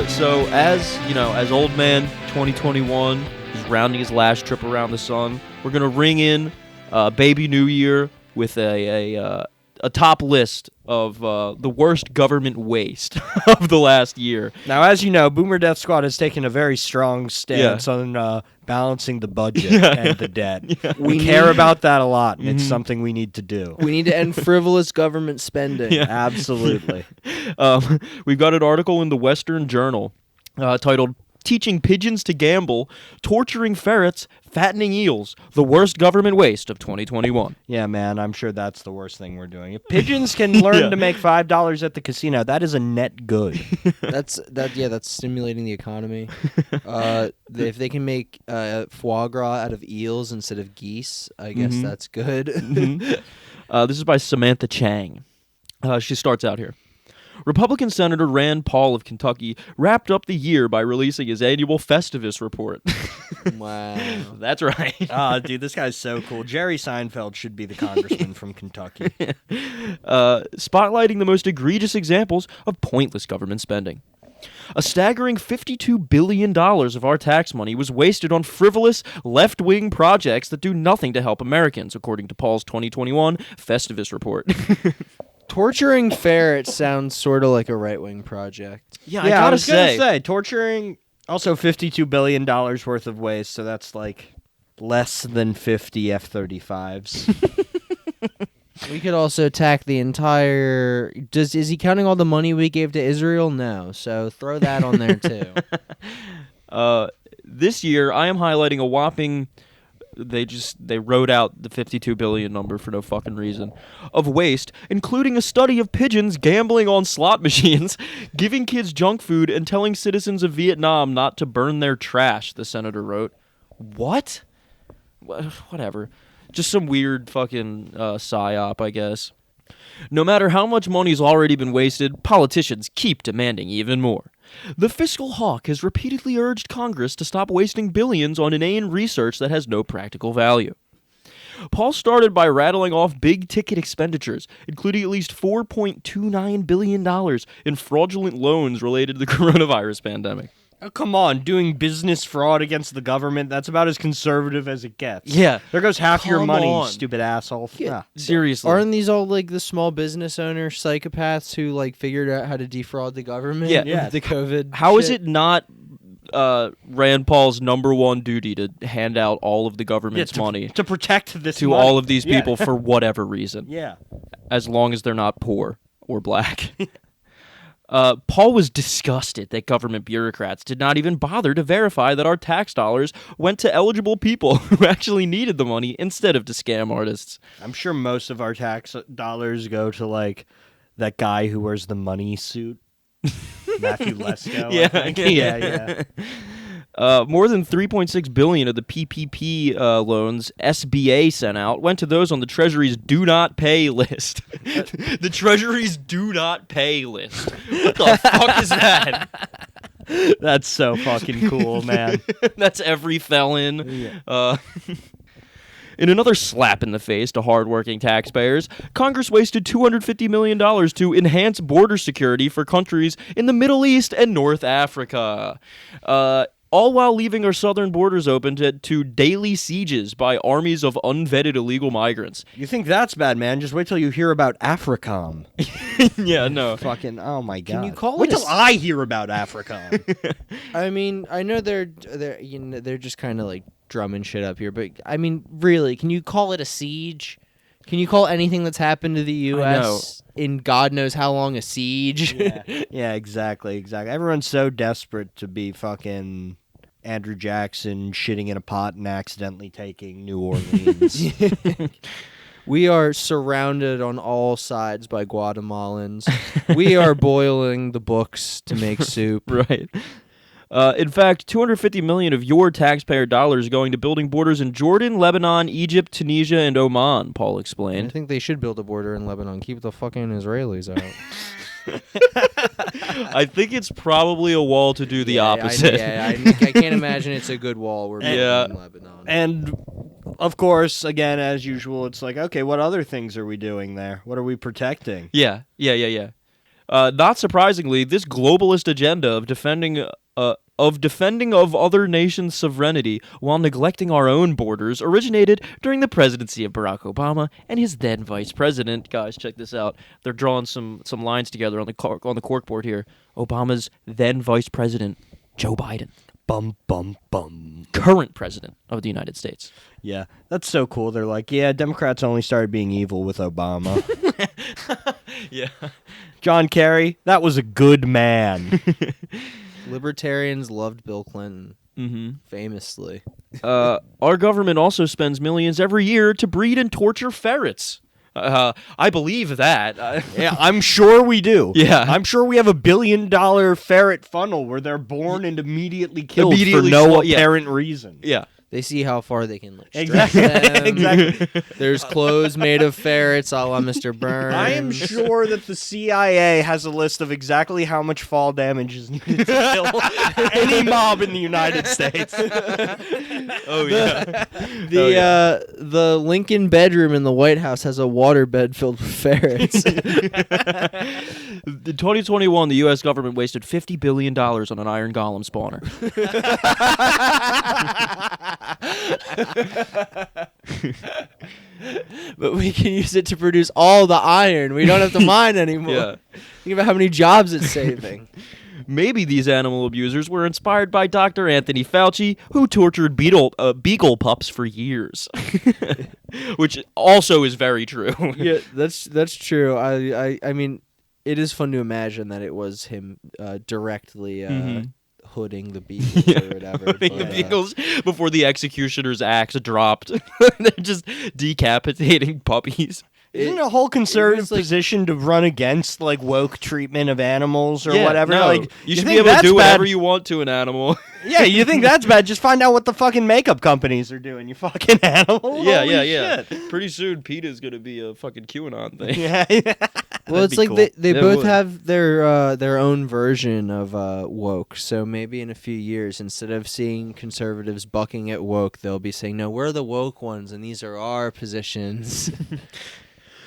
So as old man 2021 is rounding his last trip around the sun, we're gonna ring in Baby New Year with a top list of the worst government waste of the last year. Now, as you know, Boomer Death Squad has taken a very strong stance on balancing the budget and the debt. Yeah. We care about that a lot, and it's something we need to do. We need to end frivolous government spending. Yeah. Absolutely. We've got an article in the Western Journal titled Teaching Pigeons to Gamble, Torturing Ferrets, Fattening Eels, the Worst Government Waste of 2021. Yeah, man, I'm sure that's the worst thing we're doing. If pigeons can learn to make $5 at the casino, that is a net good. That's stimulating the economy. If they can make foie gras out of eels instead of geese, I guess that's good. This is by Samantha Chang. She starts out here. Republican Senator Rand Paul of Kentucky wrapped up the year by releasing his annual Festivus report. Wow. That's right. Oh, dude, this guy's so cool. Jerry Seinfeld should be the congressman from Kentucky. Spotlighting the most egregious examples of pointless government spending. A staggering $52 billion of our tax money was wasted on frivolous, left-wing projects that do nothing to help Americans, according to Paul's 2021 Festivus report. Torturing ferrets sounds sort of like a right-wing project. Yeah, I was gonna say torturing. Also, $52 billion worth of waste, so that's like less than 50 F-35s. We could also attack the entire... Is he counting all the money we gave to Israel? No, so throw that on there too. This year, I am highlighting a whopping... They wrote out the 52 billion number for no fucking reason of waste, including a study of pigeons gambling on slot machines, giving kids junk food, and telling citizens of Vietnam not to burn their trash, the senator wrote. What? Whatever. Just some weird fucking psyop, I guess. No matter how much money's already been wasted, politicians keep demanding even more. The fiscal hawk has repeatedly urged Congress to stop wasting billions on inane research that has no practical value. Paul started by rattling off big-ticket expenditures, including at least $4.29 billion in fraudulent loans related to the coronavirus pandemic. Oh, come on, doing business fraud against the government, that's about as conservative as it gets. Yeah. There goes half your money, on. you stupid asshole. Yeah. Seriously. Aren't these all like the small business owner psychopaths who like figured out how to defraud the government? Yeah. The COVID How is shit? it not Rand Paul's number one duty to hand out all of the government's money to protect this to money. all of these people for whatever reason? Yeah. As long as they're not poor or black. Paul was disgusted that government bureaucrats did not even bother to verify that our tax dollars went to eligible people who actually needed the money instead of to scam artists. I'm sure most of our tax dollars go to, like, that guy who wears the money suit. Matthew Lesko. Yeah. More than $3.6 billion of the PPP loans SBA sent out went to those on the Treasury's do not pay list. The Treasury's do not pay list. What the fuck is that? That's so fucking cool, man. That's every felon. Yeah. In another slap in the face to hardworking taxpayers, Congress wasted $250 million to enhance border security for countries in the Middle East and North Africa. All while leaving our southern borders open to daily sieges by armies of unvetted illegal migrants. You think that's bad, man? Just wait till you hear about AFRICOM. Yeah, no. Fucking, oh my god. Can you call wait it till I hear about AFRICOM. I mean, I know they're just kind of like drumming shit up here, but I mean, really, can you call it a siege? Can you call anything that's happened to the U.S. in God knows how long a siege? Yeah, exactly. Everyone's so desperate to be fucking Andrew Jackson shitting in a pot and accidentally taking New Orleans. We are surrounded on all sides by Guatemalans. We are boiling the books to make soup. Right. In fact, $250 million of your taxpayer dollars going to building borders in Jordan, Lebanon, Egypt, Tunisia, and Oman, Paul I explained. think they should build a border in Lebanon. Keep the fucking Israelis out. I think it's probably a wall to do the opposite. I can't imagine it's a good wall we're building in Lebanon. And, of course, again, as usual, it's like, okay, what other things are we doing there? What are we protecting? Yeah. Not surprisingly, this globalist agenda of defending of other nations' sovereignty while neglecting our own borders originated during the presidency of Barack Obama and his then vice president. Guys, check this out. They're drawing some lines together on the corkboard here. Obama's then vice president, Joe Biden. Bum, bum, bum. Current president of the United States. Yeah, that's so cool. They're like, yeah, Democrats only started being evil with Obama. Yeah. John Kerry, that was a good man. Libertarians loved Bill Clinton, famously. Our government also spends millions every year to breed and torture ferrets. I believe that. Yeah, I'm sure we do. Yeah. I'm sure we have $1 billion ferret funnel where they're born and immediately killed for no apparent reason. Yeah. They see how far they can stretch Exactly. them. Exactly. There's clothes made of ferrets, a la Mr. Burns. I am sure that the CIA has a list of exactly how much fall damage is needed to kill any mob in the United States. Oh yeah. The Lincoln bedroom in the White House has a waterbed filled with ferrets. In 2021, the U.S. government wasted $50 billion on an iron golem spawner. But we can use it to produce all the iron. We don't have to mine anymore. Yeah. Think about how many jobs it's saving. Maybe these animal abusers were inspired by Dr. Anthony Fauci, who tortured beagle pups for years. Which also is very true. Yeah, that's true. I mean, it is fun to imagine that it was him directly hooding the beagles or whatever. Hooding the beagles before the executioner's axe dropped. They're just decapitating puppies. Isn't a whole conservative like, position to run against like woke treatment of animals or whatever? No. Like you should be able to do whatever you want to an animal. Yeah, you think that's bad? Just find out what the fucking makeup companies are doing. You fucking animal. Yeah, Holy shit. shit. Pretty soon, PETA's gonna be a fucking QAnon thing. Yeah. Well, it's like cool. they Yeah, both would. have their own version of woke. So maybe in a few years, instead of seeing conservatives bucking at woke, they'll be saying, "No, we're the woke ones, and these are our positions."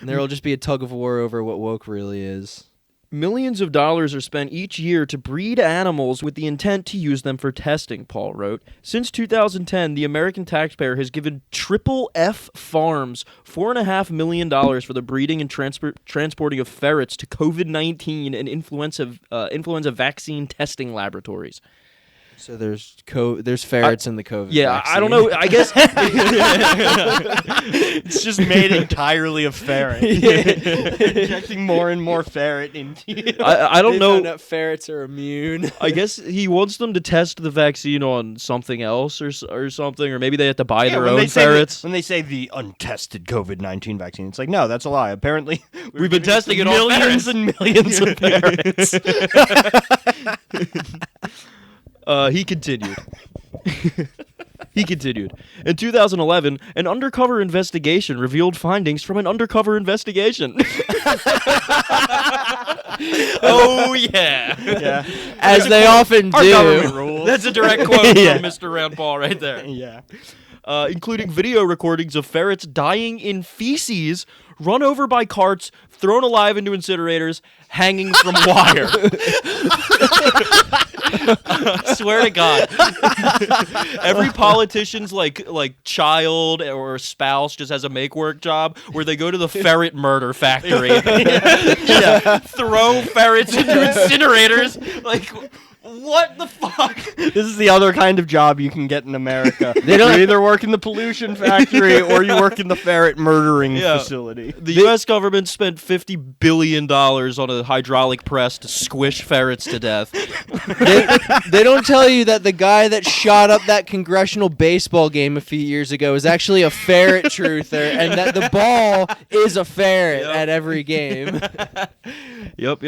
And there will just be a tug of war over what woke really is. Millions of dollars are spent each year to breed animals with the intent to use them for testing, Paul wrote. Since 2010, the American taxpayer has given Triple F Farms $4.5 million for the breeding and transporting of ferrets to COVID-19 and influenza vaccine testing laboratories. So there's ferrets in the COVID vaccine. I don't know. I guess It's just made entirely of ferret. Injecting more and more ferret into you. I don't They know. found out ferrets are immune. I guess he wants them to test the vaccine on something else or something, or maybe they have to buy their own ferrets. When they say the untested COVID-19 vaccine, it's like, no, that's a lie. Apparently, We've been testing it on millions ferrets. and millions of ferrets. He continued. In 2011, an undercover investigation revealed findings from an undercover investigation. Oh, yeah. Yeah. As they often Our government do. rules. That's a direct quote Yeah. from Mr. Rand Paul right there. Yeah. Including video recordings of ferrets dying in feces, run over by carts, thrown alive into incinerators, hanging from wire. I swear to God. Every politician's like child or spouse just has a make work job where they go to the ferret murder factory. Yeah. Throw ferrets into incinerators. Like, what the fuck? This is the other kind of job you can get in America. They don't- You either work in the pollution factory or you work in the ferret murdering facility. The U.S. government spent $50 billion on a hydraulic press to squish ferrets to death. They don't tell you that the guy that shot up that congressional baseball game a few years ago is actually a ferret truther, and that the ball is a ferret at every game. Yep.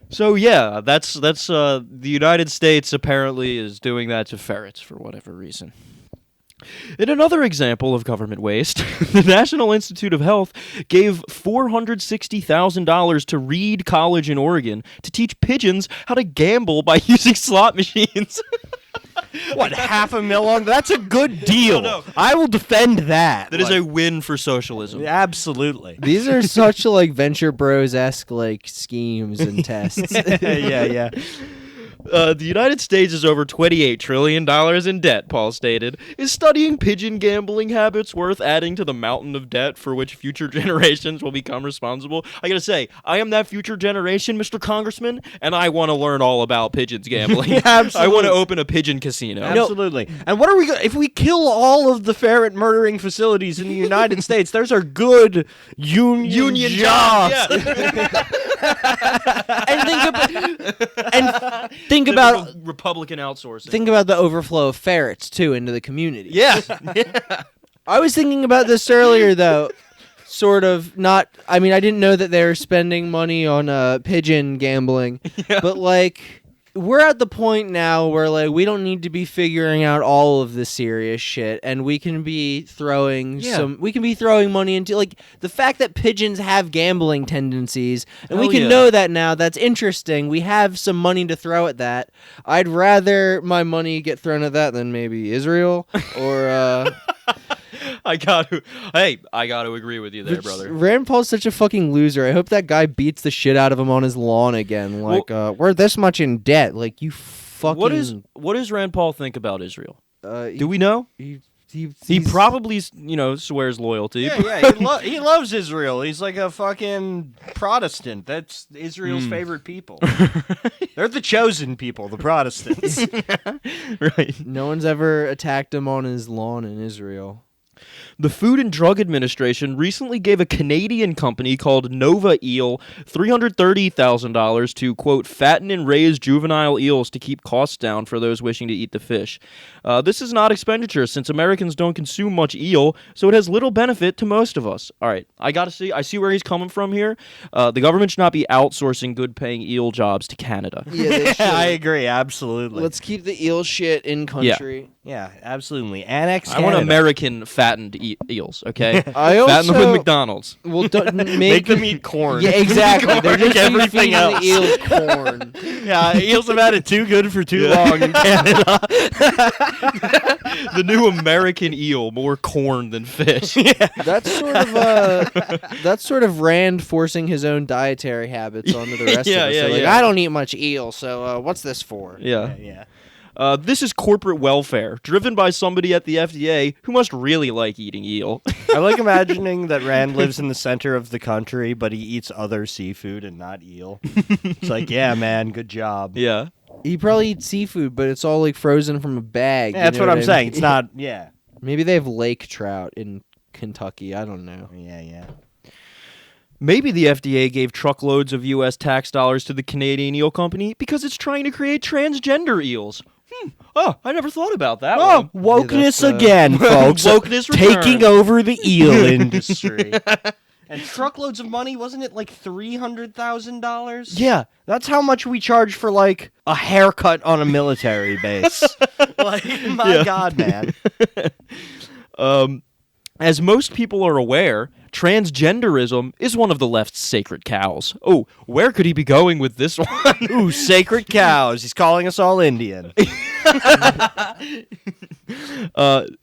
So yeah, that's the United States apparently is doing that to ferrets for whatever reason. In another example of government waste, the National Institute of Health gave $460,000 to Reed College in Oregon to teach pigeons how to gamble by using slot machines. What, $500,000 on? That's a good deal. No. I will defend that. That is a win for socialism. Absolutely. These are such like Venture Bros-esque like schemes and tests. yeah. The United States is over $28 trillion in debt, Paul stated. Is studying pigeon gambling habits worth adding to the mountain of debt for which future generations will become responsible? I gotta say, I am that future generation, Mr. Congressman, and I want to learn all about pigeons gambling. Absolutely. I want to open a pigeon casino. Absolutely. And what are we going to... If we kill all of the ferret murdering facilities in the United States, there's our good union jobs. Yeah. Think about Republican outsourcing. think about the overflow of ferrets too into the community. Yeah. I was thinking about this earlier though. Sort of not. I mean, I didn't know that they were spending money on pigeon gambling, but like we're at the point now where like we don't need to be figuring out all of the serious shit, and we can be throwing money into like the fact that pigeons have gambling tendencies, and we can know that now. That's interesting. We have some money to throw at that. I'd rather my money get thrown at that than maybe Israel or. I got to agree with you there, brother. Rand Paul's such a fucking loser. I hope that guy beats the shit out of him on his lawn again. Like, we're this much in debt. Like, you fucking... What does Rand Paul think about Israel? Do we know? He probably, swears loyalty. Yeah, he loves Israel. He's like a fucking Protestant. That's Israel's favorite people. They're the chosen people, the Protestants. Right. No one's ever attacked him on his lawn in Israel. The Food and Drug Administration recently gave a Canadian company called Nova Eel $330,000 to, quote, fatten and raise juvenile eels to keep costs down for those wishing to eat the fish. This is not expenditure since Americans don't consume much eel, so it has little benefit to most of us. All right, I see where he's coming from here. The government should not be outsourcing good-paying eel jobs to Canada. Yeah, I agree, absolutely. Let's keep the eel shit in country. Yeah, absolutely. Annex I Canada. want American fattened eels, okay? I Fatten them with also... McDonald's. Well, Make them eat corn. Yeah, exactly. They're just everything feeding else. the eels corn. Yeah, eels have had it too good for too long in Canada. The new American eel, more corn than fish. That's sort of Rand forcing his own dietary habits onto the rest of us. So, like, I don't eat much eel, so what's this for? Yeah. This is corporate welfare, driven by somebody at the FDA who must really like eating eel. I like imagining that Rand lives in the center of the country, but he eats other seafood and not eel. It's like, yeah, man, good job. Yeah. He probably eats seafood, but it's all like frozen from a bag. Yeah, that's what I'm saying. It's not, yeah. Maybe they have lake trout in Kentucky. I don't know. Yeah. Maybe the FDA gave truckloads of U.S. tax dollars to the Canadian eel company because it's trying to create transgender eels. Oh, I never thought about that one. Wokeness again, folks. Wokeness taking over the eel industry. And truckloads of money, wasn't it like $300,000? Yeah. That's how much we charge for, like, a haircut on a military base. Like, my God, man. As most people are aware, transgenderism is one of the left's sacred cows. Oh, where could he be going with this one? Ooh, sacred cows. He's calling us all Indian.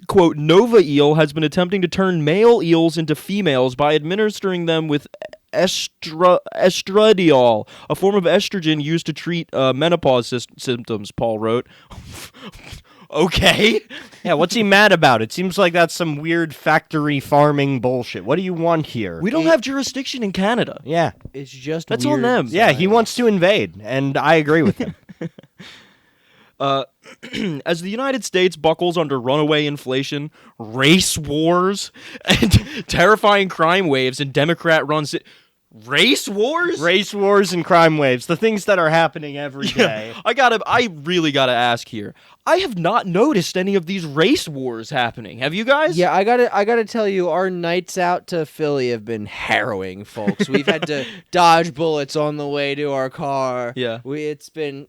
Quote, Nova Eel has been attempting to turn male eels into females by administering them with estradiol, a form of estrogen used to treat menopause symptoms, Paul wrote. Okay. Yeah, what's he mad about? It seems like that's some weird factory farming bullshit. What do you want here? We don't have jurisdiction in Canada. Yeah. It's just That's weird on them. Yeah, he wants to invade, and I agree with him. As the United States buckles under runaway inflation, race wars, and terrifying crime waves in Democrat-run race wars? Race wars and crime waves, the things that are happening every day. I really gotta ask here. I have not noticed any of these race wars happening. Have you guys? Yeah, I gotta tell you, our nights out to Philly have been harrowing, folks. We've had to dodge bullets on the way to our car. Yeah, it's been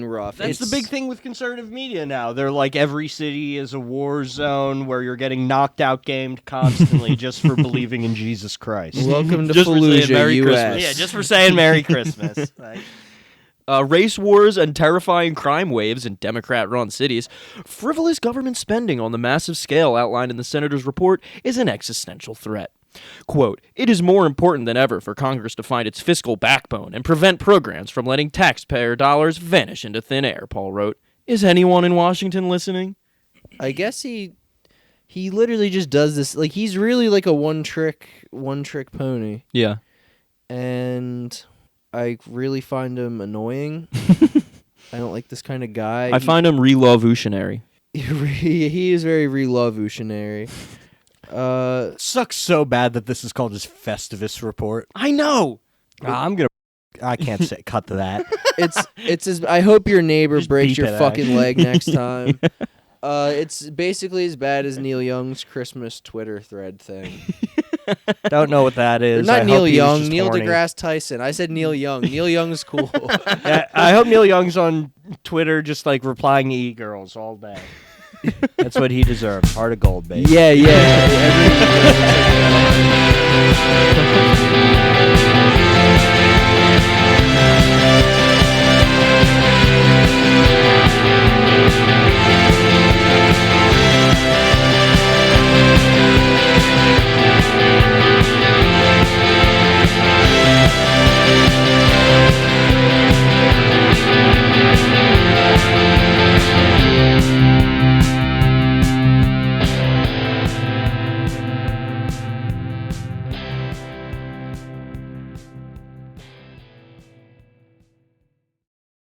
rough. That's the big thing with conservative media now. They're like every city is a war zone where you're getting knocked out gamed constantly just for believing in Jesus Christ. Welcome to Just for saying Fallujah, Merry US. Christmas. Yeah, just for saying Merry Christmas. Like, Race wars and terrifying crime waves in Democrat-run cities, frivolous government spending on the massive scale outlined in the senator's report is an existential threat. Quote, "It is more important than ever for Congress to find its fiscal backbone and prevent programs from letting taxpayer dollars vanish into thin air," Paul wrote. Is anyone in Washington listening? I guess he literally just does this. Like, he's really like a one trick pony. Yeah. And I really find him annoying. I don't like this kind of guy. I find him revolutionary. He is very revolutionary. Sucks so bad that this is called his Festivus report. I know. I can't say cut to that. It's I hope your neighbor Just breaks beep your it, fucking actually. leg next time. It's basically as bad as Neil Young's Christmas Twitter thread thing. Don't know what that is. Not I Neil hope he was Young, just Neil horny. deGrasse Tyson. I said Neil Young. Neil Young's cool. Yeah, I hope Neil Young's on Twitter just like replying to e-girls all day. That's what he deserves. Heart of gold, baby. Yeah.